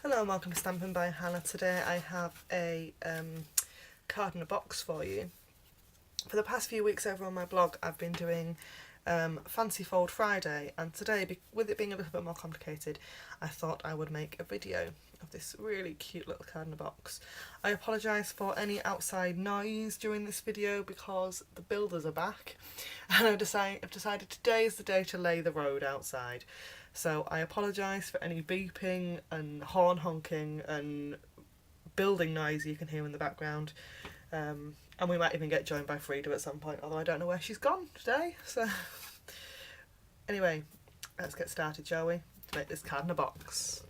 Hello and welcome to Stampin' by Hannah. Today I have a card in a box for you. For the past few weeks over on my blog I've been doing Fancy Fold Friday, and today, with it being a little bit more complicated, I thought I would make a video of this really cute little card in a box. I apologise for any outside noise during this video because the builders are back and I've decided today is the day to lay the road outside. So I apologise for any beeping and horn honking and building noise you can hear in the background. And we might even get joined by Frida at some point, although I don't know where she's gone today. So anyway, let's get started, shall we? To make this card in a box.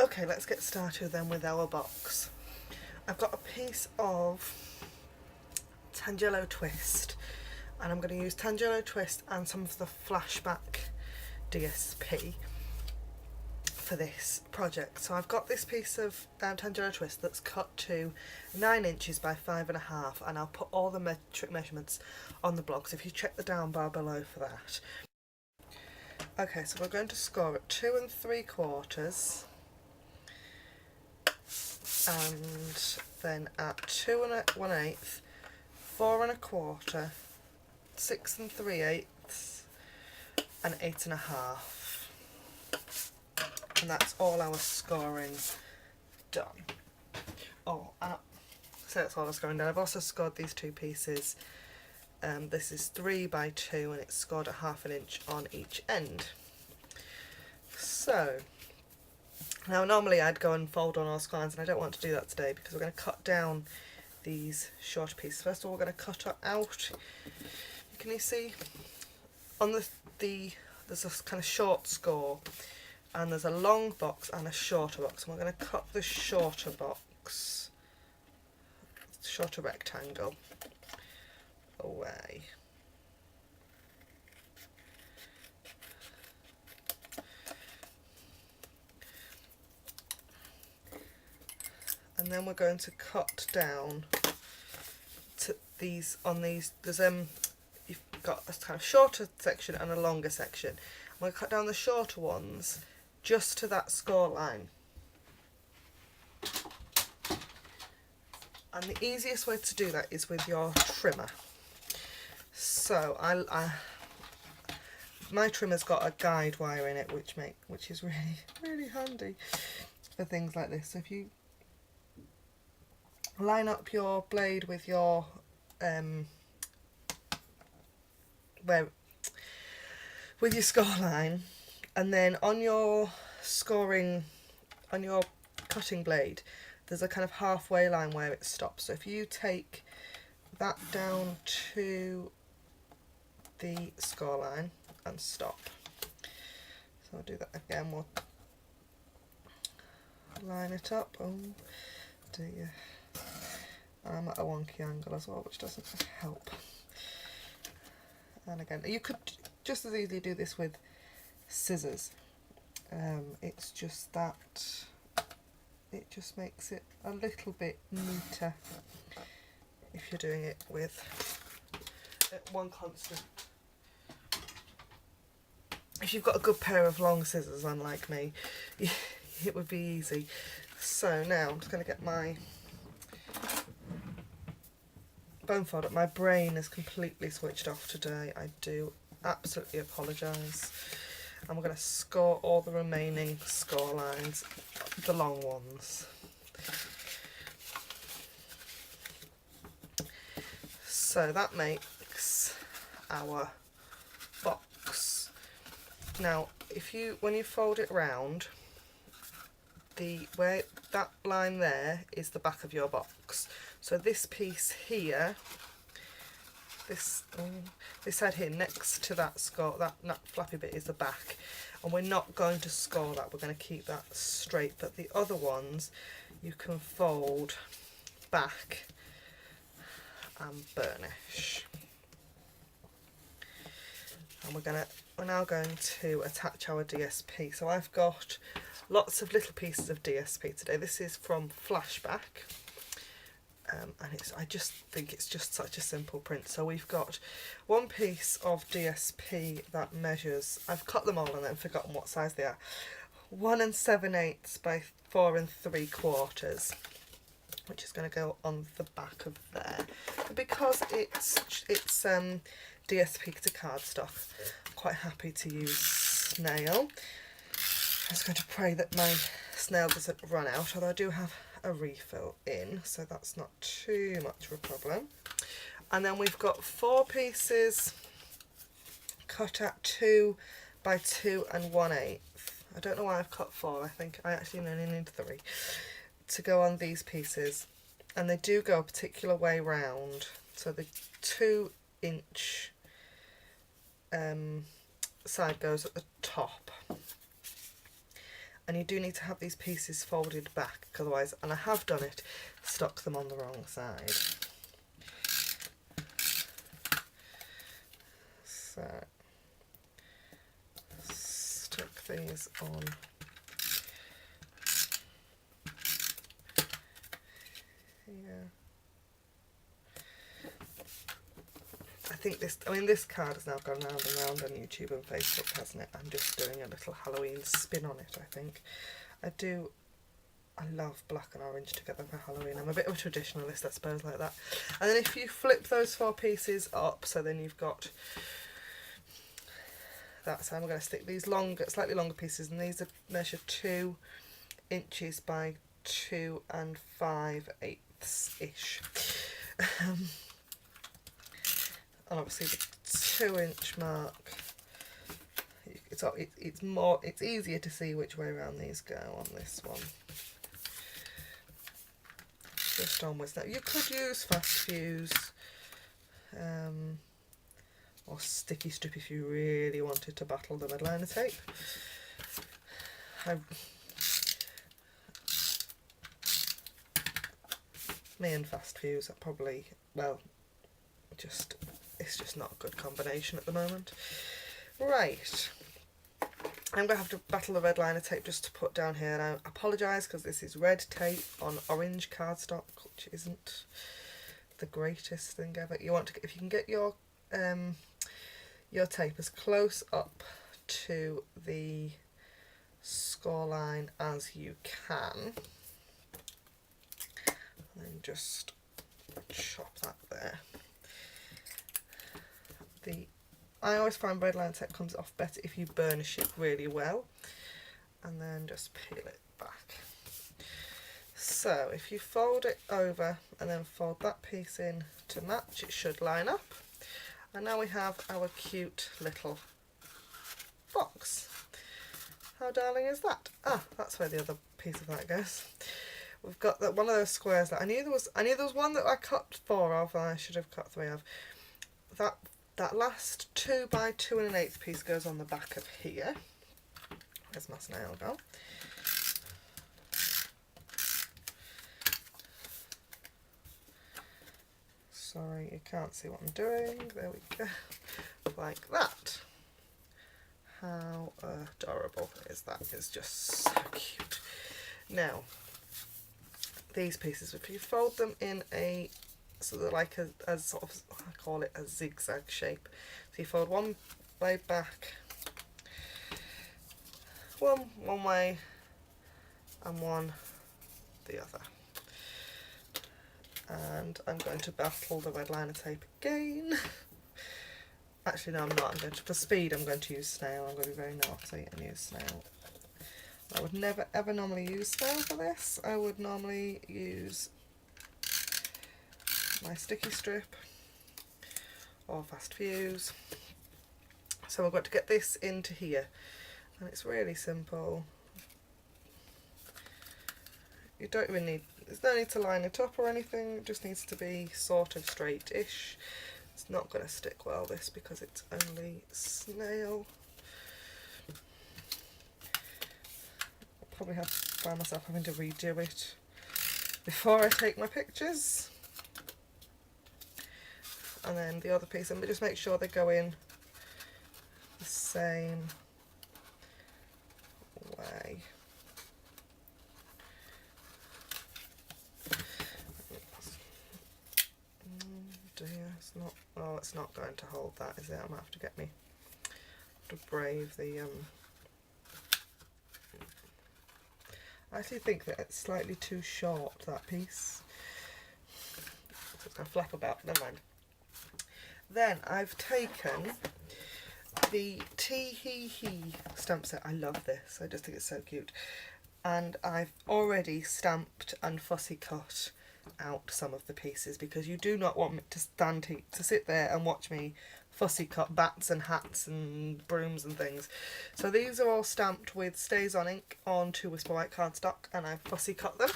Okay, let's get started then with our box. I've got a piece of Tangelo Twist, and I'm going to use Tangelo Twist and some of the Flashback DSP for this project. So I've got this piece of Tangelo Twist that's cut to 9 inches by 5.5, and I'll put all the metric measurements on the blog, so if you check the down bar below for that. Okay, so we're going to score at 2 3/4, and then at 2 1/8, 4 1/4, 6 3/8, and 8.5, and that's all our scoring done. Oh, so that's all our scoring done. I've also scored these two pieces. This is 3 by 2, and it's scored at 1/2 inch on each end. So now normally I'd go and fold on all squares, and I don't want to do that today because we're going to cut down these short pieces. First of all, we're going to cut out. Can you see on there's a kind of short score, and there's a long box and a shorter box, and we're going to cut the shorter box, shorter rectangle, away. And then we're going to cut down to these, there's you've got a kind of shorter section and a longer section. I'm going to cut down the shorter ones just to that score line. And the easiest way to do that is with your trimmer. So my trimmer's got a guide wire in it, which is really handy for things like this. So if you line up your blade with your with your score line, and then on your cutting blade there's a kind of halfway line where it stops. So if you take that down to the score line and stop. So I'll do that again. We'll line it up. Oh dear. I'm at a wonky angle as well, which doesn't help. And again, you could just as easily do this with scissors. It's just that it just makes it a little bit neater if you're doing it with one constant. If you've got a good pair of long scissors, unlike me, it would be easy. So now I'm just going to get my bone folder. My brain is completely switched off today. I do absolutely apologise. And we're going to score all the remaining score lines, the long ones. So that makes our box. Now, when you fold it round, where that line there is the back of your box. So this piece here, this side here next to that score, that flappy bit is the back, and we're not going to score that, we're going to keep that straight, but the other ones you can fold back and burnish. And we're now going to attach our DSP. So I've got lots of little pieces of DSP today. This is from Flashback. and I just think it's just such a simple print. So we've got one piece of DSP that measures, I've cut them all and then forgotten what size they are, 1 7/8 by 4 3/4, which is going to go on the back of there. Because it's DSP to cardstock, I'm quite happy to use snail. I'm just going to pray that my snail doesn't run out, although I do have a refill in, so that's not too much of a problem. And then we've got 4 pieces cut at 2 by 2 1/8. I don't know why I've cut 4, I think I actually only need 3 to go on these pieces, and they do go a particular way round. So the 2-inch side goes at the top, and you do need to have these pieces folded back, otherwise, and I have done it, stuck them on the wrong side. So stuck these on here. I think this card has now gone round and round on YouTube and Facebook, hasn't it? I'm just doing a little Halloween spin on it, I think. I love black and orange together for Halloween. I'm a bit of a traditionalist, I suppose, like that. And then if you flip those 4 pieces up, so then you've got that side, I'm going to stick these longer, slightly longer pieces, and these are measured 2 inches by 2 5/8-ish. And obviously the 2-inch mark, it's easier to see which way around these go on this one. Just onwards. Now you could use fast fuse or sticky strip if you really wanted to battle the red liner tape. Me and fast fuse are probably, well, it's just not a good combination at the moment. Right, I'm going to have to battle the red liner tape just to put down here, and I apologise because this is red tape on orange cardstock, which isn't the greatest thing ever. You want to, if you can get your tape as close up to the score line as you can, and then just chop that there. I always find red liner tape comes off better if you burnish it really well, and then just peel it back. So if you fold it over and then fold that piece in to match, it should line up. And now we have our cute little box. How darling is that? Ah, that's where the other piece of that goes. We've got that one of those squares that I knew there was one that I cut 4 of and I should have cut 3 of. That last 2 by 2 1/8 piece goes on the back of here. Where's my snail gone? Sorry, you can't see what I'm doing. There we go. Like that. How adorable is that? It's just so cute. Now, these pieces, if you fold them in a so they're like a sort of, I call it a zigzag shape. So you fold one way back, one way, and one the other. And I'm going to battle the red liner tape again. Actually, no, I'm not. For speed, I'm going to use snail. I'm going to be very naughty and use snail. I would never ever normally use snail for this. I would normally use my sticky strip or fast fuse. So I've got to get this into here, and it's really simple. You don't even need, there's no need to line it up or anything, it just needs to be sort of straight-ish. It's not going to stick well, this, because it's only snail. I'll probably find myself having to redo it before I take my pictures. And then the other piece, and just make sure they go in the same way. it's not going to hold that, is it? I'm going to have to get me to brave the... I actually think that it's slightly too short, that piece. So it's going to flap about, never mind. Then I've taken the Tee Hee Hee stamp set. I love this, I just think it's so cute. And I've already stamped and fussy cut out some of the pieces, because you do not want me to sit there and watch me fussy cut bats and hats and brooms and things. So these are all stamped with Stays On ink onto Whisper White cardstock, and I've fussy cut them.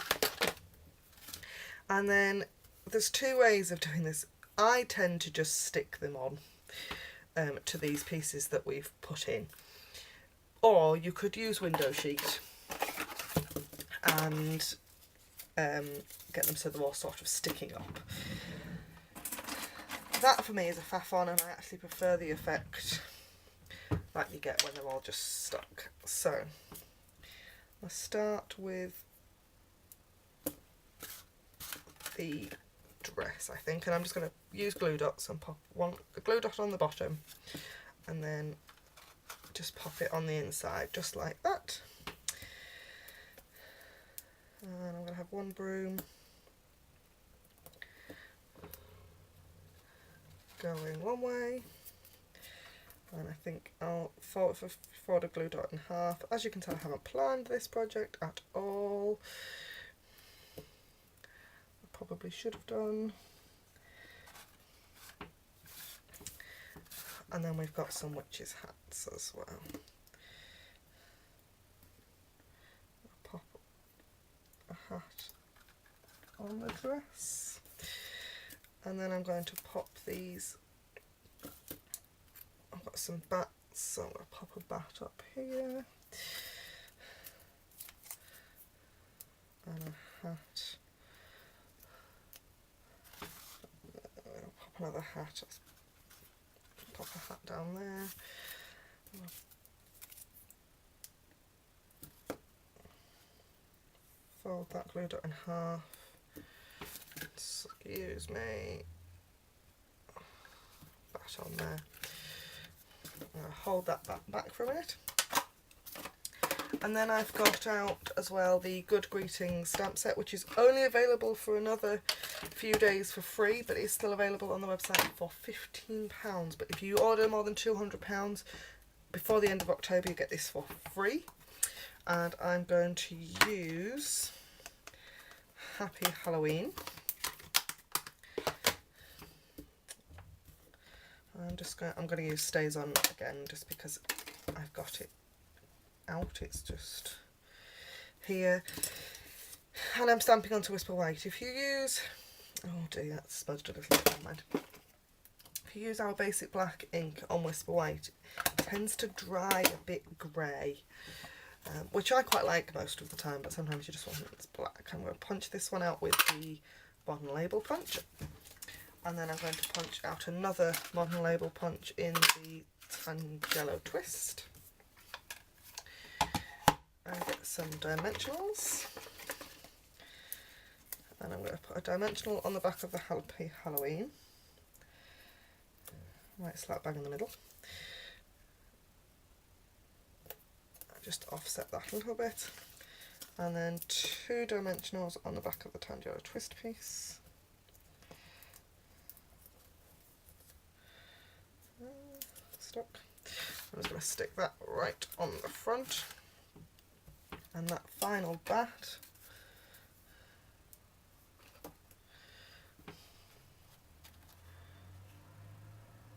And then there's two ways of doing this. I tend to just stick them on to these pieces that we've put in, or you could use window sheet and get them so they're all sort of sticking up. That for me is a faff on, and I actually prefer the effect that you get when they're all just stuck. So I'll start with the dress, I think, and I'm just going to use glue dots and pop a glue dot on the bottom, and then just pop it on the inside, just like that. And I'm going to have one broom going one way, and I think I'll fold a glue dot in half. As you can tell, I haven't planned this project at all. I probably should have done. And then we've got some witches' hats as well. I'll pop a hat on the dress, and then I'm going to pop these. I've got some bats, so I'm going to pop a bat up here, and a hat. I'll pop another hat. Pop a hat down there. Fold that glue dot in half. Excuse me. That on there. I'll hold that back for a minute. And then I've got out as well the Good Greetings stamp set, which is only available for another few days for free, but it's still available on the website for £15. But if you order more than £200 before the end of October, you get this for free. And I'm going to use Happy Halloween. I'm going to use Stays On again, just because I've got it out. It's just here, and I'm stamping onto Whisper White. If you use, oh dear, that's smudged a little bit, never mind. If you use our basic black ink on Whisper White, it tends to dry a bit grey, which I quite like most of the time, but sometimes you just want it as black. I'm going to punch this one out with the Modern Label punch, and then I'm going to punch out another Modern Label punch in the Tangelo Twist. And get some dimensionals, and I'm going to put a dimensional on the back of the Happy Halloween, right slap bang in the middle. I just offset that a little bit, and then 2 dimensionals on the back of the Tangelo Twist piece. Stuck. I'm just going to stick that right on the front. And that final bat,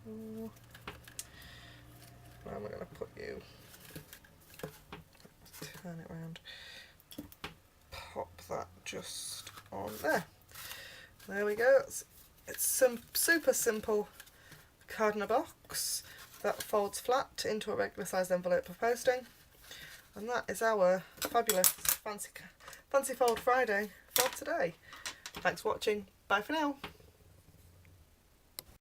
where am I going to put you? Turn it around. Pop that just on there. There we go. It's some super simple card in a box that folds flat into a regular sized envelope for posting. And that is our fabulous Fancy Fold Friday for today. Thanks for watching. Bye for now.